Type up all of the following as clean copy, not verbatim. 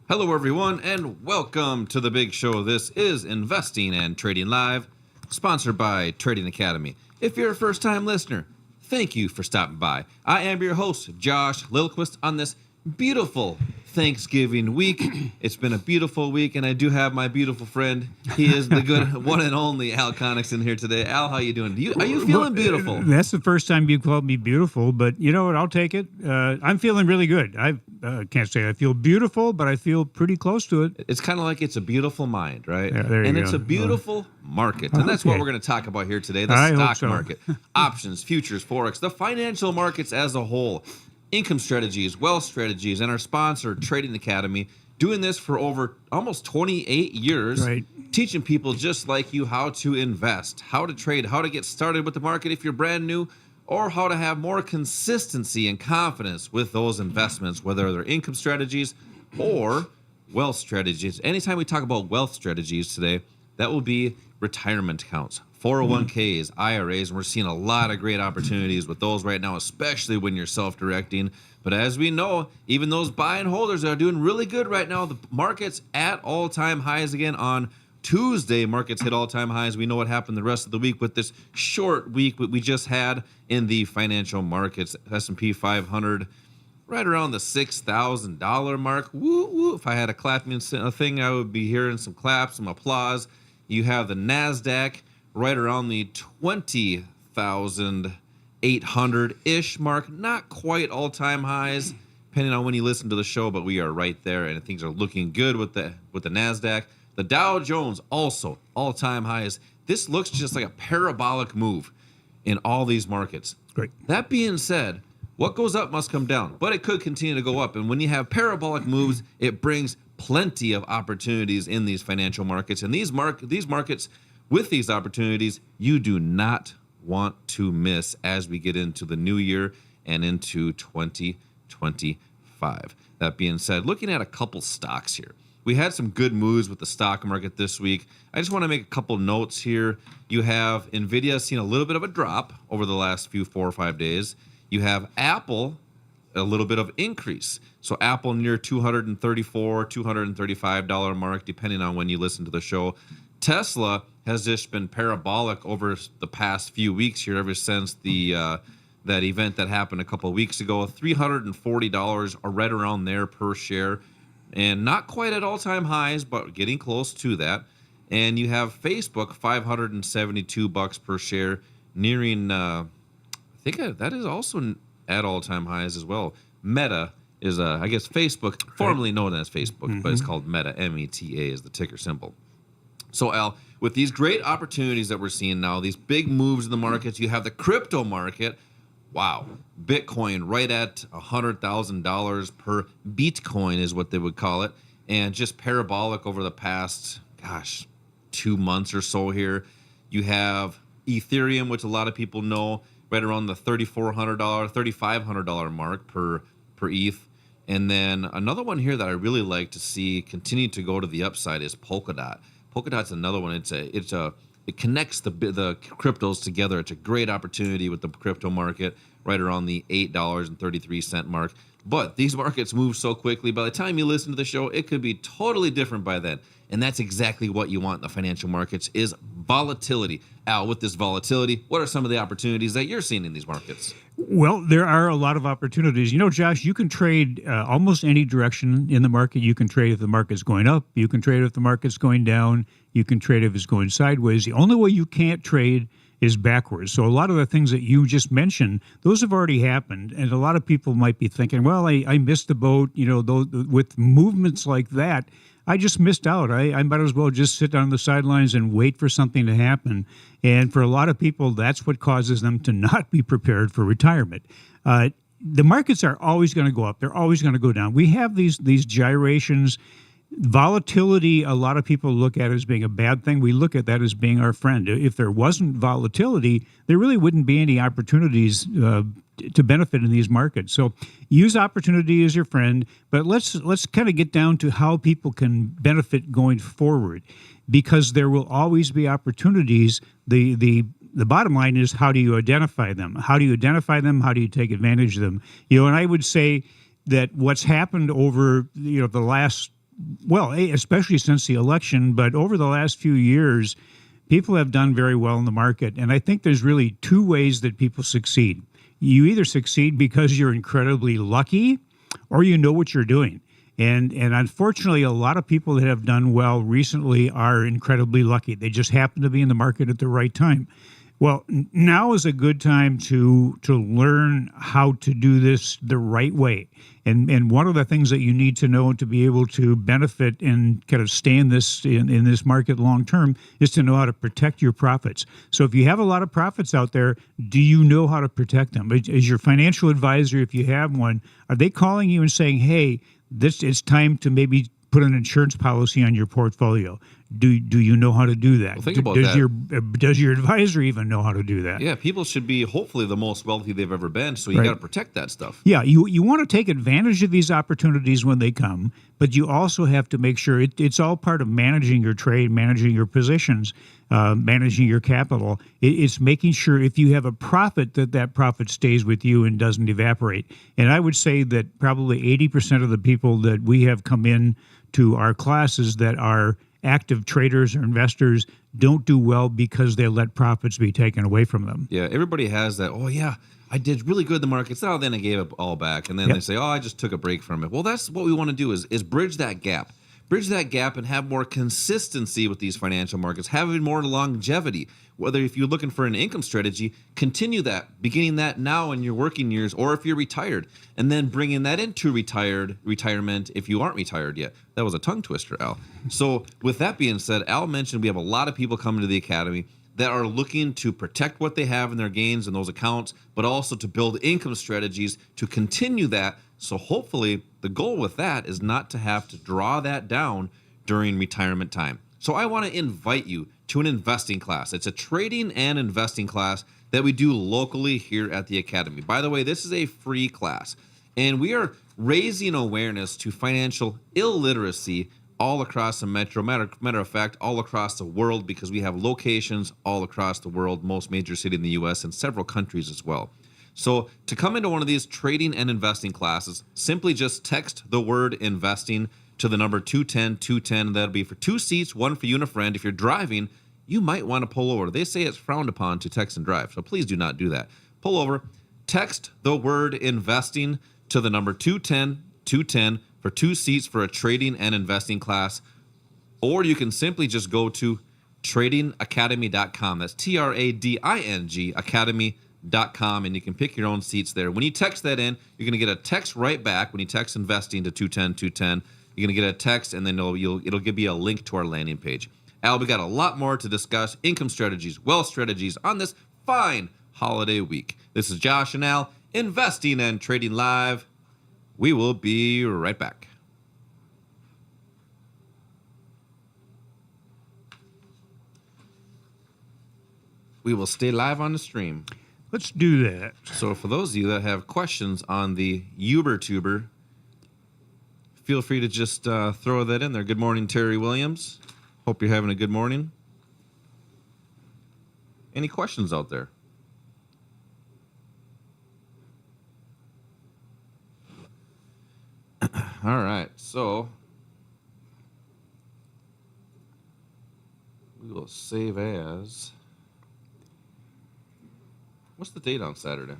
Hello, everyone, and welcome to the big show. This is Investing and Trading Live, sponsored by Trading Academy. If you're a first-time listener, thank you for stopping by. I am your host, Josh Lilquist, on this beautiful Thanksgiving week. It's been a beautiful week, and I do have my beautiful friend. He is the good one and only Al Connickson here today. Al, how you doing? Are you feeling beautiful? That's the first time you've called me beautiful, but you know what? I'll take it. I'm feeling really good. I can't say I feel beautiful, but I feel pretty close to it. It's kind of like it's a beautiful mind, right? Yeah, there you and go. It's a beautiful market. And that's what we're going to talk about here today, the I hope stock so. market, options, futures, Forex, the financial markets as a whole, income strategies, wealth strategies, and our sponsor, Trading Academy, doing this for over almost 28 years, Right. teaching people just like you how to invest, how to trade, how to get started with the market if you're brand new, or how to have more consistency and confidence with those investments, whether they're income strategies or wealth strategies. Anytime we talk about wealth strategies today, that will be retirement accounts, 401ks, IRAs, and we're seeing a lot of great opportunities with those right now, especially when you're self-directing. But as we know, even those buy and holders are doing really good right now. The market's at all-time highs again on Tuesday. Markets hit all-time highs. We know what happened the rest of the week with this short week we just had in the financial markets. S&P 500 right around the $6,000 mark. Woo, woo. If I had a clapping thing, I would be hearing some claps, some applause. You have the NASDAQ right around the 20,800-ish mark. Not quite all-time highs, depending on when you listen to the show, but we are right there, and things are looking good with the NASDAQ. The Dow Jones also all-time highs. This looks just like a parabolic move in all these markets. Great. That being said, what goes up must come down, but it could continue to go up. And when you have parabolic moves, it brings plenty of opportunities in these financial markets. And these markets, with these opportunities, you do not want to miss as we get into the new year and into 2025. That being said, looking at a couple stocks here. We had some good moves with the stock market this week. I just want to make a couple notes here. You have NVIDIA seen a little bit of a drop over the last 4 or 5 days. You have Apple, a little bit of increase. So Apple near $234, $235 mark, depending on when you listen to the show. Tesla has just been parabolic over the past few weeks here, ever since the that event that happened a couple of weeks ago. $340 are right around there per share. And not quite at all-time highs, but getting close to that. And you have Facebook, $572 per share, nearing, I think that is also at all-time highs as well. Meta is, I guess, Facebook, formerly known as Facebook, but it's called Meta, META is the ticker symbol. So, Al, with these great opportunities that we're seeing now, these big moves in the markets, you have the crypto market. Wow. Bitcoin right at $100,000 per Bitcoin is what they would call it. And just parabolic over the past, 2 months or so here. You have Ethereum, which a lot of people know, right around the $3,400, $3,500 mark per ETH. And then another one here that I really like to see continue to go to the upside is Polkadot. Polkadot's another one. It connects the cryptos together. It's a great opportunity with the crypto market right around the $8.33 mark. But these markets move so quickly. By the time you listen to the show, it could be totally different by then. And that's exactly what you want in the financial markets is volatility. Al, with this volatility, what are some of the opportunities that you're seeing in these markets? Well, there are a lot of opportunities. You know, Josh, you can trade almost any direction in the market. You can trade if the market's going up. You can trade if the market's going down. You can trade if it's going sideways. The only way you can't trade is backwards. So a lot of the things that you just mentioned, those have already happened. And a lot of people might be thinking, well, I missed the boat. You know, with movements like that, I just missed out. I might as well just sit on the sidelines and wait for something to happen. And for a lot of people, that's what causes them to not be prepared for retirement. The markets are always going to go up. They're always going to go down. We have these gyrations. Volatility, a lot of people look at as being a bad thing. We look at that as being our friend. If there wasn't volatility, there really wouldn't be any opportunities to benefit in these markets. So use opportunity as your friend, but let's kind of get down to how people can benefit going forward, because there will always be opportunities. The bottom line is, how do you identify them? How do you identify them? How do you take advantage of them? And I would say that what's happened over the last Well, especially since the election, but over the last few years, people have done very well in the market. And I think there's really two ways that people succeed. You either succeed because you're incredibly lucky or you know what you're doing. And unfortunately, a lot of people that have done well recently are incredibly lucky. They just happen to be in the market at the right time. Well, now is a good time to learn how to do this the right way. And one of the things that you need to know to be able to benefit and kind of stay in this market long term is to know how to protect your profits. So if you have a lot of profits out there, do you know how to protect them? Is your financial advisor, if you have one, are they calling you and saying, "Hey, this it's time to maybe put an insurance policy on your portfolio"? Do you know how to do that? Well, think about does that. Does your advisor even know how to do that? Yeah, people should be hopefully the most wealthy they've ever been, so you Right. got to protect that stuff. Yeah, you want to take advantage of these opportunities when they come, but you also have to make sure it's all part of managing your trade, managing your positions, managing your capital. It's making sure if you have a profit that profit stays with you and doesn't evaporate. And I would say that probably 80% of the people that we have come in to our classes that are active traders or investors don't do well because they let profits be taken away from them. Yeah, everybody has that. Oh yeah, I did really good in the markets. Now then I gave it all back, and then they say, "Oh, I just took a break from it." Well, that's what we want to do is bridge that gap. Bridge that gap and have more consistency with these financial markets, having more longevity. Whether if you're looking for an income strategy, continue that, beginning that now in your working years, or if you're retired, and then bringing that into retirement if you aren't retired yet. That was a tongue twister, Al. So with that being said, Al mentioned we have a lot of people coming to the academy that are looking to protect what they have in their gains in those accounts, but also to build income strategies to continue that. So hopefully the goal with that is not to have to draw that down during retirement time. So I want to invite you to an investing class. It's a trading and investing class that we do locally here at the Academy. By the way, this is a free class, and we are raising awareness to financial illiteracy all across the metro, matter of fact, all across the world, because we have locations all across the world, most major city in the U.S. and several countries as well. So to come into one of these trading and investing classes, simply just text the word investing to the number 210-210. That'll be for 2 seats, one for you and a friend. If you're driving, you might want to pull over. They say it's frowned upon to text and drive, so please do not do that. Pull over, text the word investing to the number 210-210 for 2 seats for a trading and investing class. Or you can simply just go to tradingacademy.com. That's TRADING academy.com, and you can pick your own seats there. When you text that in, you're going to get a text right back. When you text investing to 210-210, you're going to get a text, and then it'll give you a link to our landing page. Al, we got a lot more to discuss, income strategies, wealth strategies on this fine holiday week. This is Josh and Al, Investing and Trading Live. We will be right back. We will stay live on the stream. Let's do that. So for those of you that have questions on the UberTuber, feel free to just throw that in there. Good morning, Terry Williams. Hope you're having a good morning. Any questions out there? All right, so we will save as. What's the date on Saturday?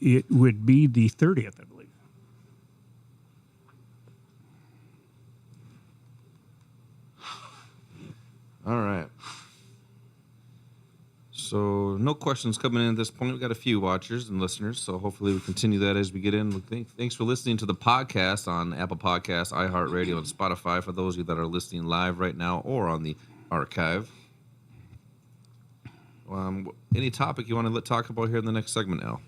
It would be the 30th, I believe. All right. So no questions coming in at this point. We've got a few watchers and listeners, so hopefully we continue that as we get in. Thanks for listening to the podcast on Apple Podcasts, iHeartRadio, and Spotify for those of you that are listening live right now or on the archive. Any topic you want to talk about here in the next segment, Al?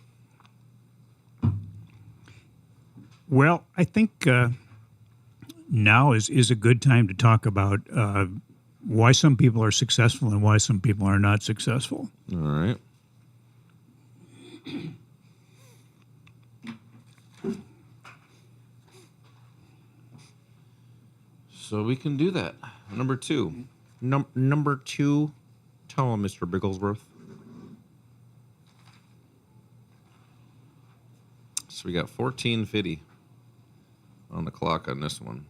Well, I think now is a good time to talk about why some people are successful and why some people are not successful. All right. So we can do that. Number two. Number two. Tell him, Mr. Bigglesworth. So we got 1450. on the clock on this one.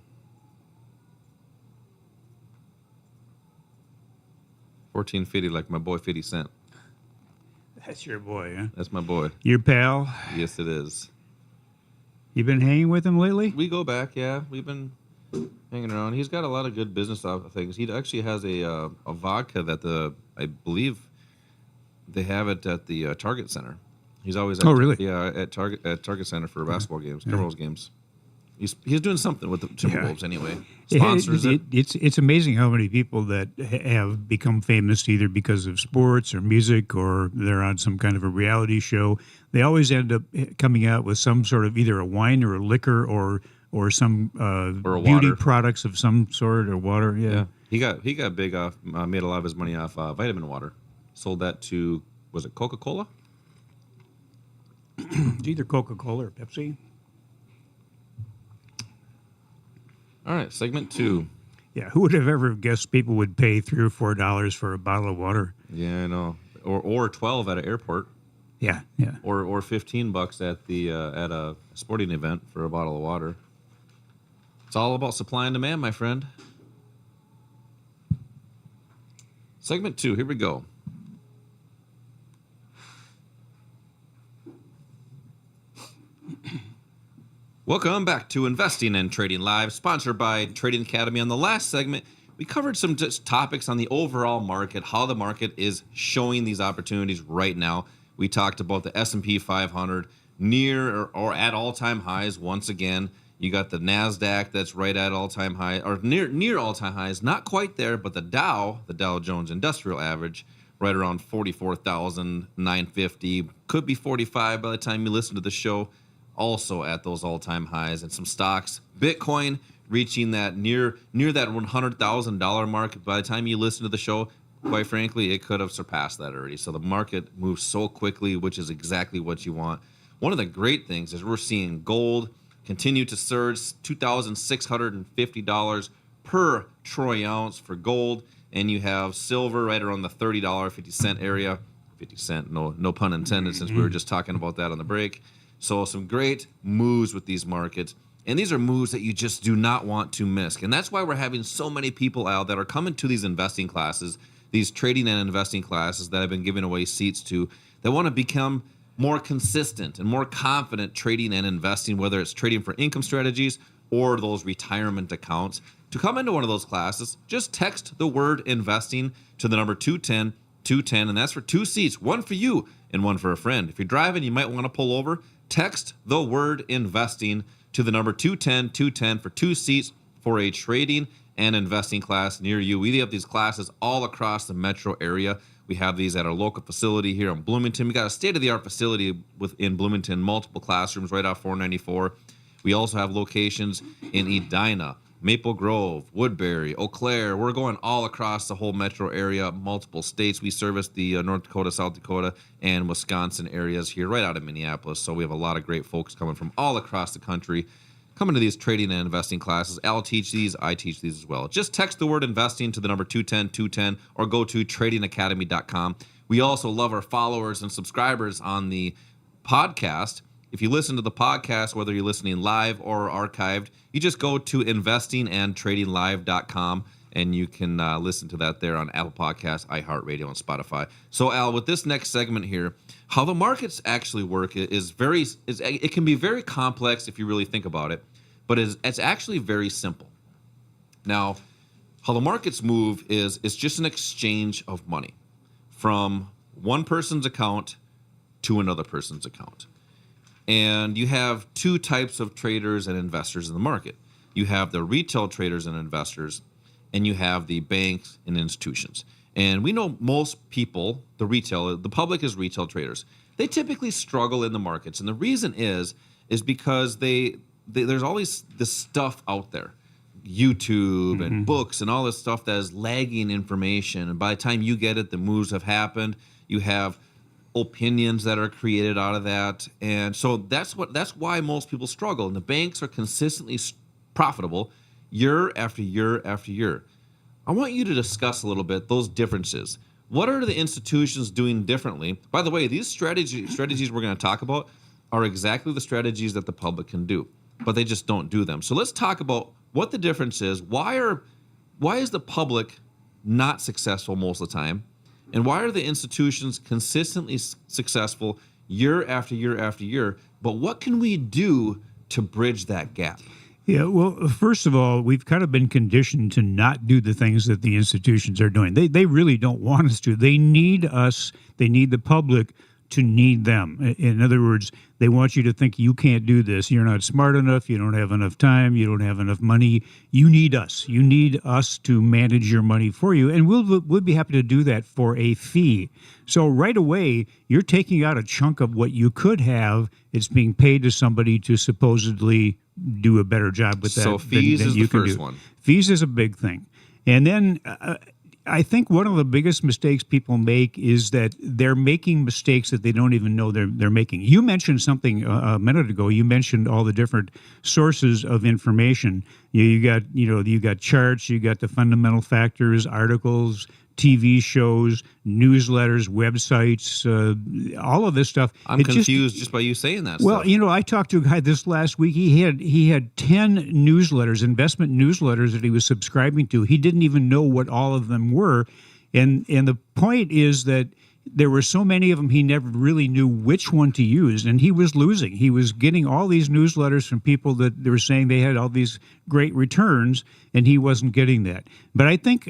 14.50, like my boy 50 Cent. That's your boy, huh? That's my boy. Your pal. Yes, it is. You been hanging with him lately? We go back, yeah. We've been hanging around. He's got a lot of good business things. He actually has a vodka that I believe they have it at the Target Center. He's always at, really? Yeah, at Target Center for basketball games, Timberwolves games. He's doing something with the Timberwolves anyway. Sponsors it. It's amazing how many people that have become famous either because of sports or music or they're on some kind of a reality show. They always end up coming out with some sort of either a wine or a liquor or some Or a beauty water. products of some sort or water. Yeah. Yeah, he got big off. Made a lot of his money off vitamin water. Sold that to, was it Coca-Cola? It's either Coca-Cola or Pepsi. All right, segment 2. Yeah, who would have ever guessed people would pay $3 or $4 for a bottle of water? Yeah, I know. Or 12 at an airport. Yeah. Or $15 at a sporting event for a bottle of water. It's all about supply and demand, my friend. Segment 2, here we go. Welcome back to Investing and Trading Live, sponsored by Trading Academy. On the last segment, we covered some just topics on the overall market, how the market is showing these opportunities right now. We talked about the S&P 500 near or at all-time highs once again. You got the NASDAQ that's right at all-time high, or near all-time highs, not quite there, but the Dow Jones Industrial Average, right around 44,950, could be 45 by the time you listen to the show. Also at those all-time highs, and some stocks. Bitcoin reaching that near that $100,000 mark. By the time you listen to the show, quite frankly, it could have surpassed that already. So the market moves so quickly, which is exactly what you want. One of the great things is we're seeing gold continue to surge, $2,650 per troy ounce for gold, and you have silver right around the $30.50 area. 50 cent, no pun intended, since we were just talking about that on the break. So some great moves with these markets. And these are moves that you just do not want to miss. And that's why we're having so many people out that are coming to these investing classes, these trading and investing classes that I've been giving away seats to, that want to become more consistent and more confident trading and investing, whether it's trading for income strategies or those retirement accounts. To come into one of those classes, just text the word investing to the number 210-210, and that's for 2 seats, one for you and one for a friend. If you're driving, you might want to pull over. Text the word investing to the number 210-210 for 2 seats for a trading and investing class near you. We have these classes all across the metro area. We have these at our local facility here in Bloomington. We got a state-of-the-art facility in Bloomington, multiple classrooms right off 494. We also have locations in Edina, Maple Grove, Woodbury, Eau Claire. We're going all across the whole metro area, multiple states. We service the North Dakota, South Dakota, and Wisconsin areas here right out of Minneapolis. So we have a lot of great folks coming from all across the country coming to these trading and investing classes. I'll teach these. I teach these as well. Just text the word investing to the number 210-210 or go to tradingacademy.com. We also love our followers and subscribers on the podcast. If you listen to the podcast, whether you're listening live or archived, you just go to investingandtradinglive.com and you can listen to that there on Apple Podcasts, iHeartRadio, and Spotify. So, Al, with this next segment here, how the markets actually work it can be very complex if you really think about it, but it's actually very simple. Now, how the markets move is it's just an exchange of money from one person's account to another person's account. And you have 2 types of traders and investors in the market. You have the retail traders and investors, and you have the banks and institutions. And we know most people, the public is retail traders. They typically struggle in the markets. And the reason is because there's always this stuff out there, YouTube and books and all this stuff that is lagging information. And by the time you get it, the moves have happened. You have opinions that are created out of that, and so that's why most people struggle. And the banks are consistently profitable year after year after year. I want you to discuss a little bit those differences. What are the institutions doing differently? By the way, these strategies we're going to talk about are exactly the strategies that the public can do. but they just don't do them. So let's talk about what the difference is. Why is the public not successful most of the time? And why are the institutions consistently successful year after year after year? But what can we do to bridge that gap? Yeah, well, first of all, we've kind of been conditioned to not do the things that the institutions are doing. They really don't want us to. They need us. They need the public to need them. In other words, they want you to think you can't do this. You're not smart enough. You don't have enough time. You don't have enough money. You need us. You need us to manage your money for you. And we'll be happy to do that for a fee. So right away, you're taking out a chunk of what you could have. It's being paid to somebody to supposedly do a better job with that. So fees than is you the can first do. one. Fees is a big thing. And then I think one of the biggest mistakes people make is that they're making mistakes that they don't even know they're making. You mentioned something a minute ago. You mentioned all the different sources of information. You got charts, you got the fundamental factors, articles, TV shows, newsletters, websites, all of this stuff. I'm confused just by you saying that. Well, stuff. I talked to a guy this last week. He had 10 newsletters, investment newsletters that he was subscribing to. He didn't even know what all of them were, and the point is that there were so many of them he never really knew which one to use, and he was losing. He was getting all these newsletters from people that they were saying they had all these great returns, and he wasn't getting that. But I think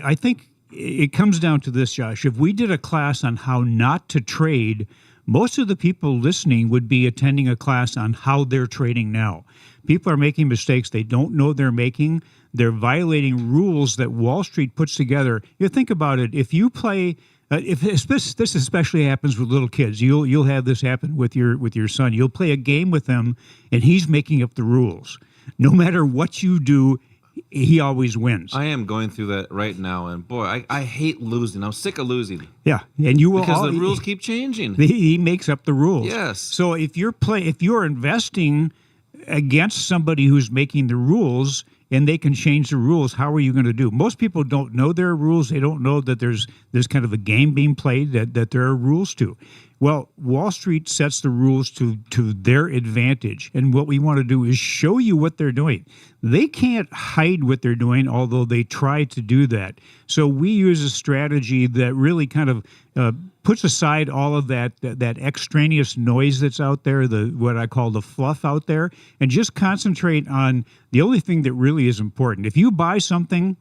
it comes down to this, Josh. If we did a class on how not to trade, most of the people listening would be attending a class on how they're trading now. People are making mistakes they don't know they're making. They're violating rules that Wall Street puts together. You think about it. If you play, if this especially happens with little kids, you'll have this happen with your son. You'll play a game with him, and he's making up the rules. No matter what you do, he always wins. I am going through that right now, and boy, I hate losing. I'm sick of losing. Yeah, and you will because the rules keep changing. He makes up the rules. Yes. So if you're investing against somebody who's making the rules and they can change the rules, how are you going to do? Most people don't know there are rules. They don't know that there's kind of a game being played, that there are rules to. Well, Wall Street sets the rules to their advantage, and what we want to do is show you what they're doing. They can't hide what they're doing, although they try to do that. So we use a strategy that really kind of puts aside all of that extraneous noise that's out there, what I call the fluff out there, and just concentrate on the only thing that really is important. If you buy something,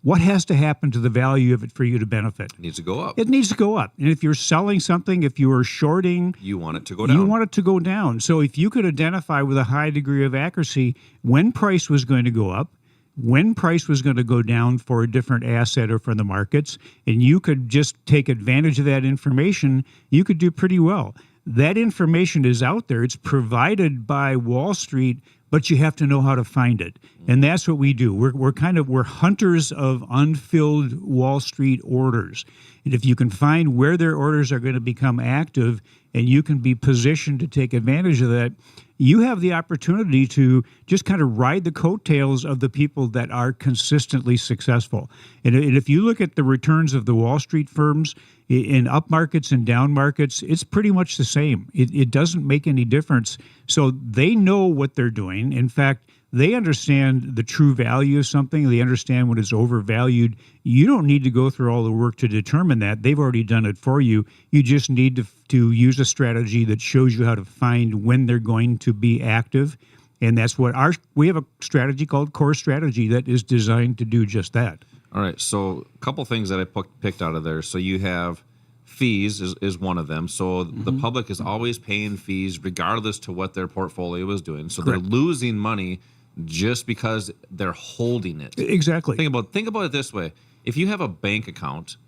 what has to happen to the value of it for you to benefit? It needs to go up. It needs to go up. And if you're selling something, if you are shorting, you want it to go down. You want it to go down. So if you could identify with a high degree of accuracy when price was going to go up, when price was going to go down for a different asset or for the markets, and you could just take advantage of that information, you could do pretty well. That information is out there. It's provided by Wall Street, but you have to know how to find it. And that's what we do. We're hunters of unfilled Wall Street orders. And if you can find where their orders are going to become active and you can be positioned to take advantage of that, you have the opportunity to just kind of ride the coattails of the people that are consistently successful. And if you look at the returns of the Wall Street firms in up markets and down markets, it's pretty much the same. It doesn't make any difference. So they know what they're doing. In fact, they understand the true value of something. They understand when it's overvalued. You don't need to go through all the work to determine that. They've already done it for you. You just need to use a strategy that shows you how to find when they're going to be active. And that's what we have a strategy called Core Strategy that is designed to do just that. All right. So a couple things that I picked out of there. So you have fees is one of them. So the public is always paying fees regardless to what their portfolio is doing. So Correct. They're losing money just because they're holding it. Exactly. Think about it this way. If you have a bank account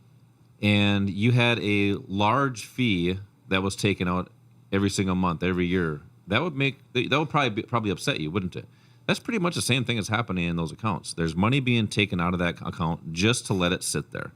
and you had a large fee that was taken out every single month, every year, that would probably upset you, wouldn't it? That's pretty much the same thing that's happening in those accounts. There's money being taken out of that account just to let it sit there.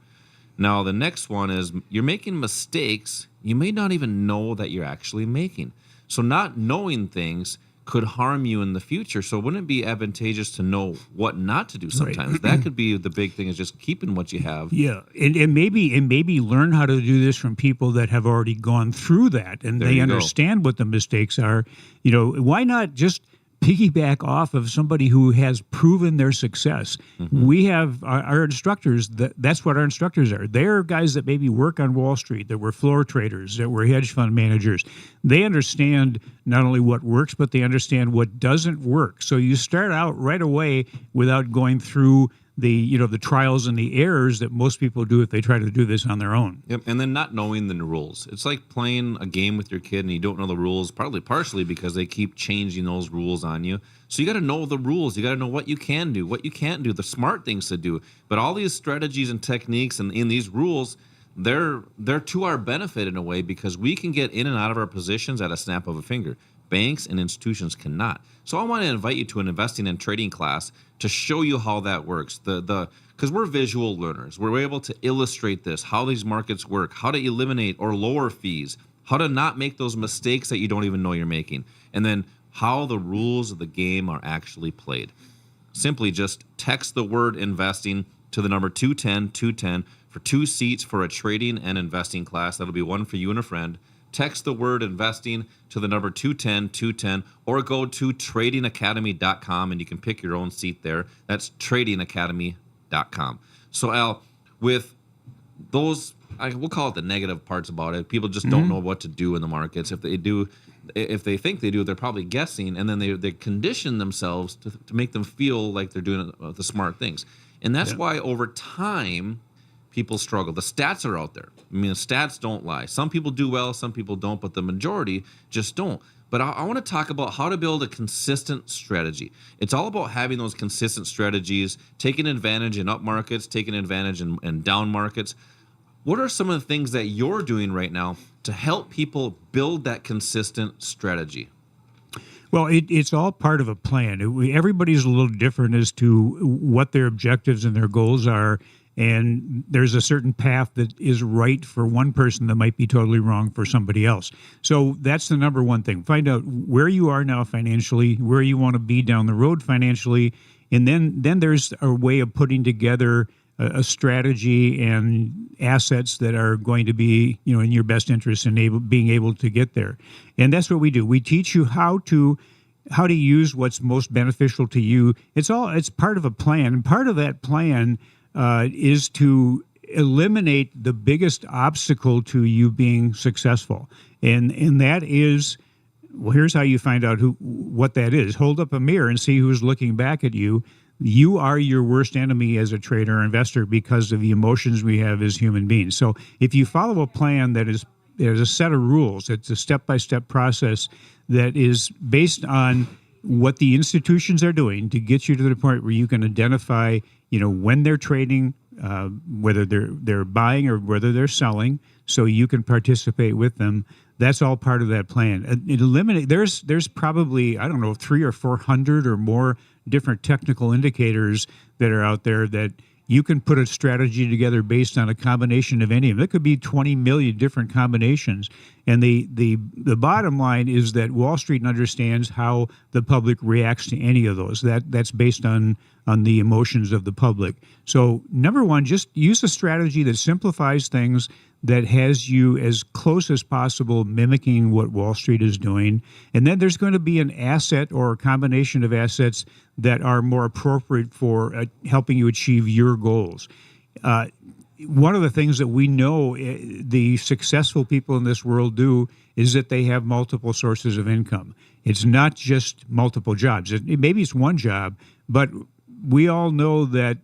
Now, the next one is you're making mistakes you may not even know that you're actually making. So not knowing things could harm you in the future. So wouldn't it be advantageous to know what not to do sometimes? Right. That could be the big thing, is just keeping what you have. Yeah, and maybe learn how to do this from people that have already gone through that and they understand what the mistakes are. Why not just piggyback off of somebody who has proven their success. We have our instructors, that's what our instructors are. They're guys that maybe work on Wall Street, that were floor traders, that were hedge fund managers. They understand not only what works, but they understand what doesn't work. So you start out right away without going through the trials and the errors that most people do if they try to do this on their own. Yep, and then not knowing the rules. It's like playing a game with your kid and you don't know the rules, partially because they keep changing those rules on you. So you got to know the rules. You got to know what you can do, what you can't do, the smart things to do. But all these strategies and techniques and in these rules, they're to our benefit in a way because we can get in and out of our positions at a snap of a finger. Banks and institutions cannot. So I want to invite you to an investing and trading class to show you how that works. Because we're visual learners. We're able to illustrate this, how these markets work, how to eliminate or lower fees, how to not make those mistakes that you don't even know you're making, and then how the rules of the game are actually played. Simply just text the word investing to the number 210 for 2 seats for a trading and investing class. That'll be one for you and a friend. Text the word investing to the number 210 or go to tradingacademy.com and you can pick your own seat there. That's tradingacademy.com. So Al, with those, we'll call it the negative parts about it. People just don't know what to do in the markets. If they think they do, they're probably guessing, and then they condition themselves to make them feel like they're doing the smart things. And that's why over time, people struggle. The stats are out there. I mean, the stats don't lie. Some people do well, some people don't, but the majority just don't. But I want to talk about how to build a consistent strategy. It's all about having those consistent strategies, taking advantage in up markets, taking advantage in down markets. What are some of the things that you're doing right now to help people build that consistent strategy? Well, it's all part of a plan. Everybody's a little different as to what their objectives and their goals are. And there's a certain path that is right for one person that might be totally wrong for somebody else. So that's the number one thing. Find out where you are now financially, where you want to be down the road financially. And then there's a way of putting together a strategy and assets that are going to be, in your best interest and being able to get there. And that's what we do. We teach you how to use what's most beneficial to you. It's part of a plan. And part of that plan is to eliminate the biggest obstacle to you being successful. And that is, well, here's how you find out what that is. Hold up a mirror and see who's looking back at you. You are your worst enemy as a trader or investor because of the emotions we have as human beings. So if you follow a plan there's a set of rules, it's a step-by-step process that is based on what the institutions are doing to get you to the point where you can identify, when they're trading, whether they're buying or whether they're selling, so you can participate with them. That's all part of that plan. There's probably, 300 or 400 or more different technical indicators that are out there that you can put a strategy together based on a combination of any of them. It could be 20 million different combinations. And the bottom line is that Wall Street understands how the public reacts to any of those. That's based on the emotions of the public. So number one, just use a strategy that simplifies things, that has you as close as possible mimicking what Wall Street is doing. And then there's going to be an asset or a combination of assets that are more appropriate for helping you achieve your goals. One of the things that we know the successful people in this world do is that they have multiple sources of income. It's not just multiple jobs. Maybe it's one job, but we all know that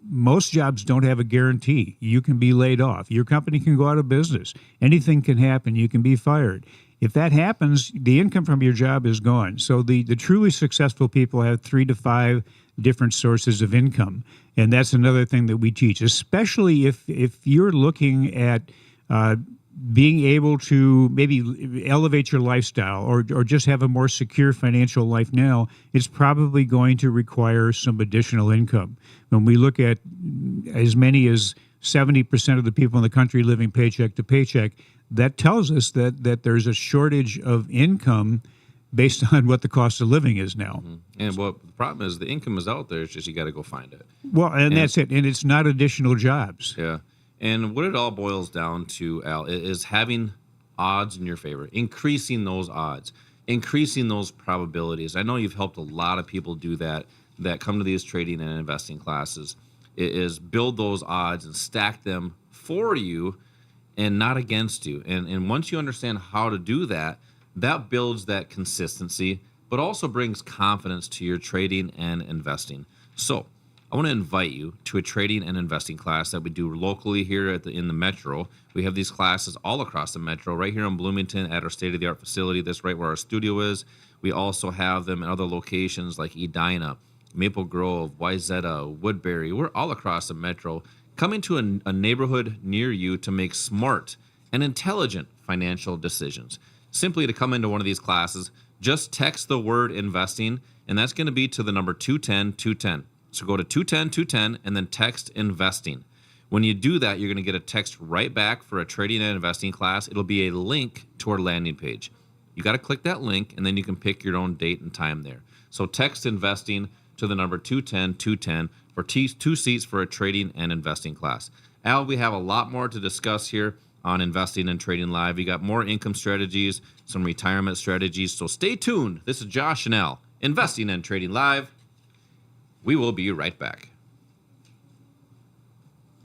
most jobs don't have a guarantee. You can be laid off. Your company can go out of business. Anything can happen. You can be fired. If that happens, the income from your job is gone. So the truly successful people have 3 to 5 different sources of income. And that's another thing that we teach, especially if you're looking at being able to maybe elevate your lifestyle or just have a more secure financial life now. It's probably going to require some additional income. When we look at as many as 70% of the people in the country living paycheck to paycheck, that tells us that there's a shortage of income based on what the cost of living is now. Mm-hmm. And the problem is the income is out there. It's just you got to go find it. Well, and that's it. And it's not additional jobs. Yeah. And what it all boils down to, Al, is having odds in your favor, increasing those odds. increasing those probabilities. I know you've helped a lot of people do that come to these trading and investing classes, is build those odds and stack them for you and not against you. And once you understand how to do that, that builds that consistency, but also brings confidence to your trading and investing. So I want to invite you to a trading and investing class that we do locally here in the Metro. We have these classes all across the Metro, right here in Bloomington at our state-of-the-art facility. That's right where our studio is. We also have them in other locations like Edina, Maple Grove, Wayzata, Woodbury. We're all across the Metro. Come into a neighborhood near you to make smart and intelligent financial decisions. Simply to come into one of these classes, just text the word investing, and that's going to be to the number 210-210. So go to 210-210 and then text investing. When you do that, you're going to get a text right back for a trading and investing class. It'll be a link to our landing page. You got to click that link, and then you can pick your own date and time there. So text investing to the number 210-210 for 2 seats for a trading and investing class. Al, we have a lot more to discuss here on Investing and Trading Live. We got more income strategies, some retirement strategies. So stay tuned. This is Josh and Al, Investing and Trading Live. We will be right back.